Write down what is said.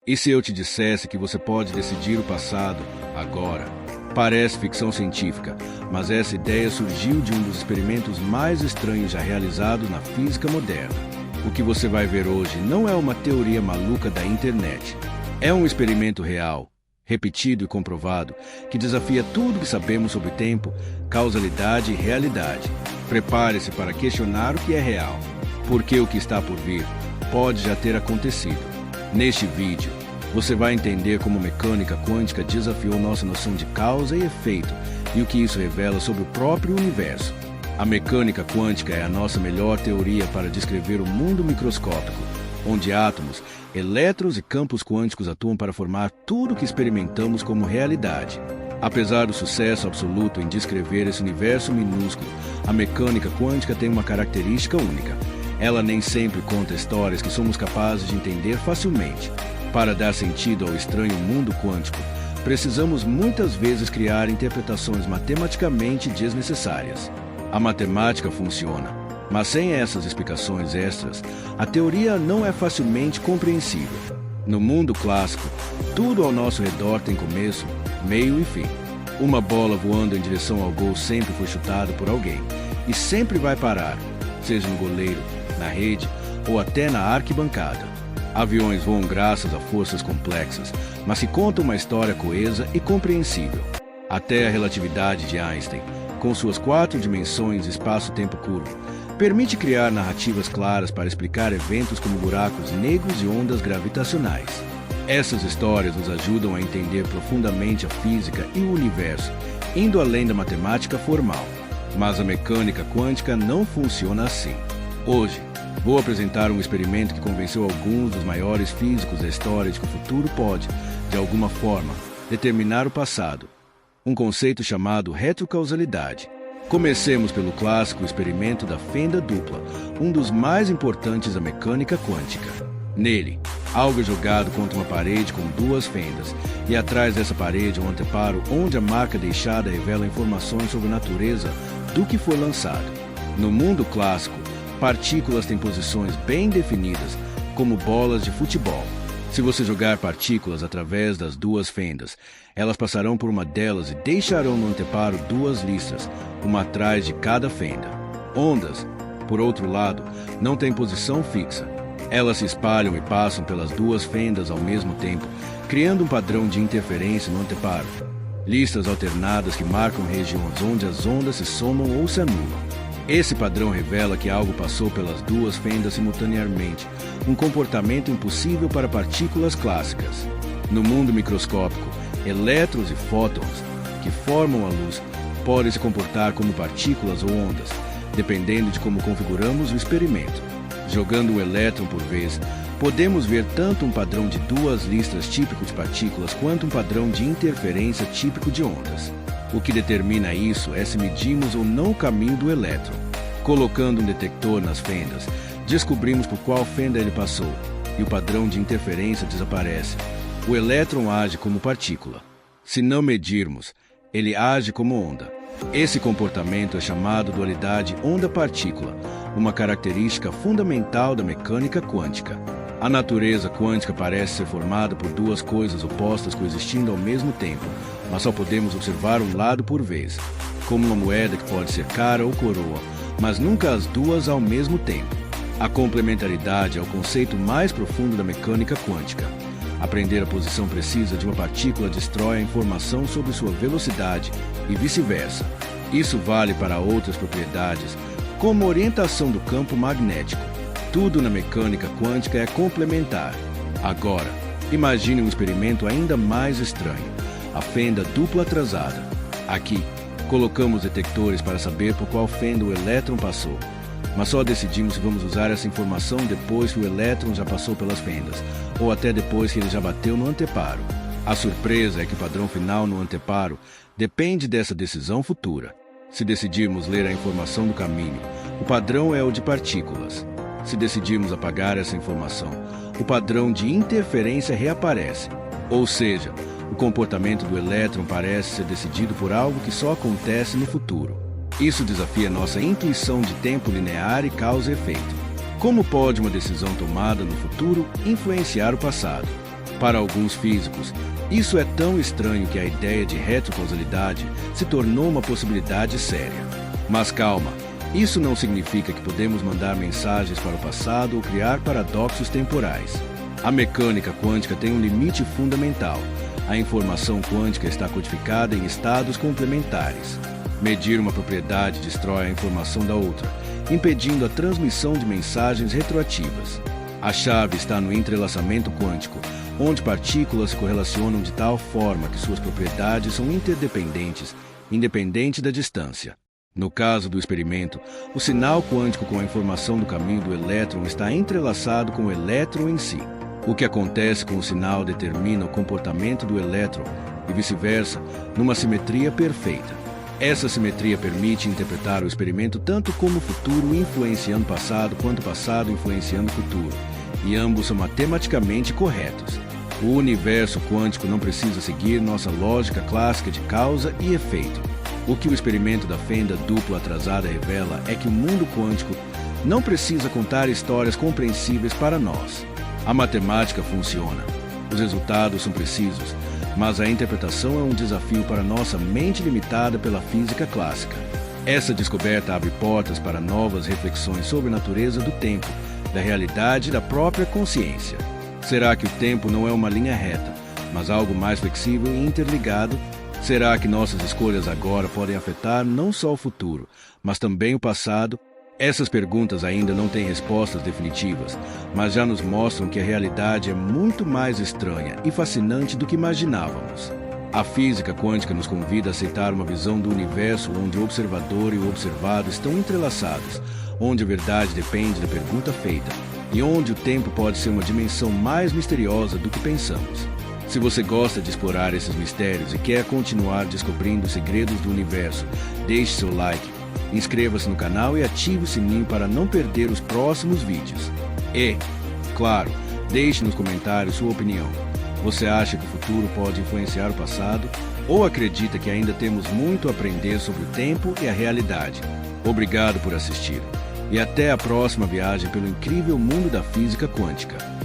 E se eu te dissesse que você pode decidir o passado agora? Parece ficção científica, mas essa ideia surgiu de um dos experimentos mais estranhos já realizados na física moderna. O que você vai ver hoje não é uma teoria maluca da internet. É um experimento real, repetido e comprovado, que desafia tudo que sabemos sobre tempo, causalidade e realidade. Prepare-se para questionar o que é real, porque o que está por vir pode já ter acontecido. Neste vídeo, você vai entender como a mecânica quântica desafiou nossa noção de causa e efeito e o que isso revela sobre o próprio universo. A mecânica quântica é a nossa melhor teoria para descrever o mundo microscópico, onde átomos, elétrons e campos quânticos atuam para formar tudo o que experimentamos como realidade. Apesar do sucesso absoluto em descrever esse universo minúsculo, a mecânica quântica tem uma característica única. Ela nem sempre conta histórias que somos capazes de entender facilmente. Para dar sentido ao estranho mundo quântico, precisamos muitas vezes criar interpretações matematicamente desnecessárias. A matemática funciona, mas sem essas explicações extras, a teoria não é facilmente compreensível. No mundo clássico, tudo ao nosso redor tem começo, meio e fim. Uma bola voando em direção ao gol sempre foi chutada por alguém, e sempre vai parar, seja no goleiro, na rede ou até na arquibancada. Aviões voam graças a forças complexas, mas se conta uma história coesa e compreensível. Até a relatividade de Einstein, com suas 4 dimensões e espaço-tempo curvo, permite criar narrativas claras para explicar eventos como buracos negros e ondas gravitacionais. Essas histórias nos ajudam a entender profundamente a física e o universo, indo além da matemática formal. Mas a mecânica quântica não funciona assim. Hoje, vou apresentar um experimento que convenceu alguns dos maiores físicos da história de que o futuro pode, de alguma forma, determinar o passado. Um conceito chamado retrocausalidade. Comecemos pelo clássico experimento da fenda dupla, um dos mais importantes da mecânica quântica. Nele, algo é jogado contra uma parede com 2 fendas, e atrás dessa parede um anteparo onde a marca deixada revela informações sobre a natureza do que foi lançado. No mundo clássico, partículas têm posições bem definidas, como bolas de futebol. Se você jogar partículas através das 2 fendas, elas passarão por uma delas e deixarão no anteparo 2 listras, uma atrás de cada fenda. Ondas, por outro lado, não têm posição fixa. Elas se espalham e passam pelas 2 fendas ao mesmo tempo, criando um padrão de interferência no anteparo. Listas alternadas que marcam regiões onde as ondas se somam ou se anulam. Esse padrão revela que algo passou pelas 2 fendas simultaneamente, um comportamento impossível para partículas clássicas. No mundo microscópico, elétrons e fótons, que formam a luz, podem se comportar como partículas ou ondas, dependendo de como configuramos o experimento. Jogando um elétron por vez, podemos ver tanto um padrão de 2 listras típico de partículas quanto um padrão de interferência típico de ondas. O que determina isso é se medimos ou não o caminho do elétron. Colocando um detector nas fendas, descobrimos por qual fenda ele passou, e o padrão de interferência desaparece. O elétron age como partícula. Se não medirmos, ele age como onda. Esse comportamento é chamado dualidade onda-partícula, uma característica fundamental da mecânica quântica. A natureza quântica parece ser formada por 2 coisas opostas coexistindo ao mesmo tempo, mas só podemos observar um lado por vez, como uma moeda que pode ser cara ou coroa, mas nunca as 2 ao mesmo tempo. A complementaridade é o conceito mais profundo da mecânica quântica. Aprender a posição precisa de uma partícula destrói a informação sobre sua velocidade e vice-versa. Isso vale para outras propriedades, como a orientação do campo magnético. Tudo na mecânica quântica é complementar. Agora, imagine um experimento ainda mais estranho: a fenda dupla atrasada. Aqui, colocamos detectores para saber por qual fenda o elétron passou, mas só decidimos se vamos usar essa informação depois que o elétron já passou pelas fendas, ou até depois que ele já bateu no anteparo. A surpresa é que o padrão final no anteparo depende dessa decisão futura. Se decidirmos ler a informação do caminho, o padrão é o de partículas. Se decidirmos apagar essa informação, o padrão de interferência reaparece. Ou seja, o comportamento do elétron parece ser decidido por algo que só acontece no futuro. Isso desafia nossa intuição de tempo linear e causa e efeito. Como pode uma decisão tomada no futuro influenciar o passado? Para alguns físicos, isso é tão estranho que a ideia de retrocausalidade se tornou uma possibilidade séria. Mas calma, isso não significa que podemos mandar mensagens para o passado ou criar paradoxos temporais. A mecânica quântica tem um limite fundamental. A informação quântica está codificada em estados complementares. Medir uma propriedade destrói a informação da outra, impedindo a transmissão de mensagens retroativas. A chave está no entrelaçamento quântico, onde partículas se correlacionam de tal forma que suas propriedades são interdependentes, independente da distância. No caso do experimento, o sinal quântico com a informação do caminho do elétron está entrelaçado com o elétron em si. O que acontece com o sinal determina o comportamento do elétron e vice-versa, numa simetria perfeita. Essa simetria permite interpretar o experimento tanto como o futuro influenciando o passado quanto o passado influenciando o futuro, e ambos são matematicamente corretos. O universo quântico não precisa seguir nossa lógica clássica de causa e efeito. O que o experimento da fenda dupla atrasada revela é que o mundo quântico não precisa contar histórias compreensíveis para nós. A matemática funciona, os resultados são precisos, mas a interpretação é um desafio para nossa mente limitada pela física clássica. Essa descoberta abre portas para novas reflexões sobre a natureza do tempo, da realidade e da própria consciência. Será que o tempo não é uma linha reta, mas algo mais flexível e interligado? Será que nossas escolhas agora podem afetar não só o futuro, mas também o passado? Essas perguntas ainda não têm respostas definitivas, mas já nos mostram que a realidade é muito mais estranha e fascinante do que imaginávamos. A física quântica nos convida a aceitar uma visão do universo onde o observador e o observado estão entrelaçados, onde a verdade depende da pergunta feita e onde o tempo pode ser uma dimensão mais misteriosa do que pensamos. Se você gosta de explorar esses mistérios e quer continuar descobrindo os segredos do universo, deixe seu like, inscreva-se no canal e ative o sininho para não perder os próximos vídeos. E, claro, deixe nos comentários sua opinião. Você acha que o futuro pode influenciar o passado? Ou acredita que ainda temos muito a aprender sobre o tempo e a realidade? Obrigado por assistir. E até a próxima viagem pelo incrível mundo da física quântica.